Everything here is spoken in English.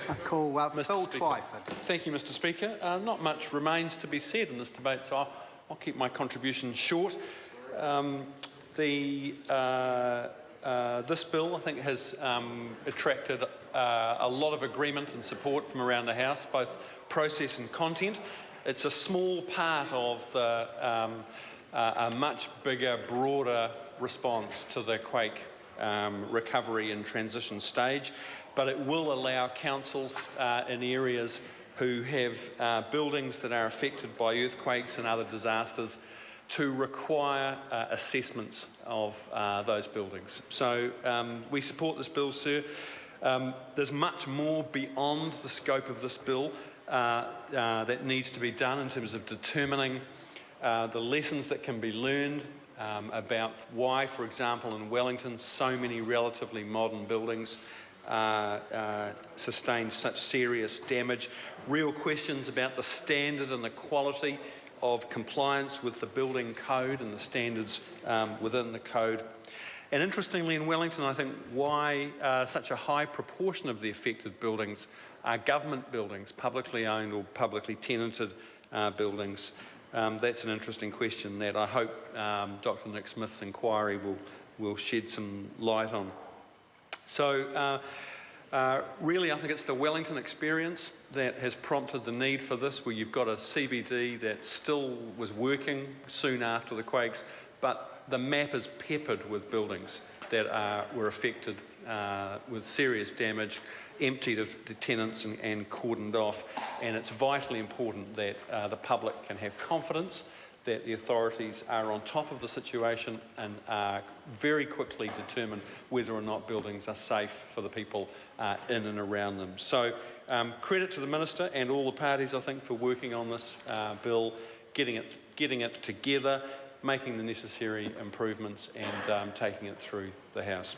I call Mr. Phil Speaker. Twyford. Thank you, Mr. Speaker. Not much remains to be said in this debate, so I'll keep my contribution short. This bill, I think, has attracted a lot of agreement and support from around the House, both process and content. It's a small part of a much bigger, broader response to the quake recovery and transition stage, but it will allow councils in areas who have buildings that are affected by earthquakes and other disasters to require assessments of those buildings. So we support this bill, sir. There's much more beyond the scope of this bill that needs to be done in terms of determining the lessons that can be learned about why, for example, in Wellington, so many relatively modern buildings sustained such serious damage. Real questions about the standard and the quality of compliance with the building code and the standards within the code. And interestingly, in Wellington, I think why such a high proportion of the affected buildings are government buildings, publicly owned or publicly tenanted buildings. That's an interesting question that I hope Dr. Nick Smith's inquiry will shed some light on. So really, I think it's the Wellington experience that has prompted the need for this, where you've got a CBD that still was working soon after the quakes, but the map is peppered with buildings that were affected with serious damage, emptied of the tenants and cordoned off. And it's vitally important that the public can have confidence that the authorities are on top of the situation and very quickly determine whether or not buildings are safe for the people in and around them. So credit to the Minister and all the parties, I think, for working on this bill, getting it together, making the necessary improvements and taking it through the House.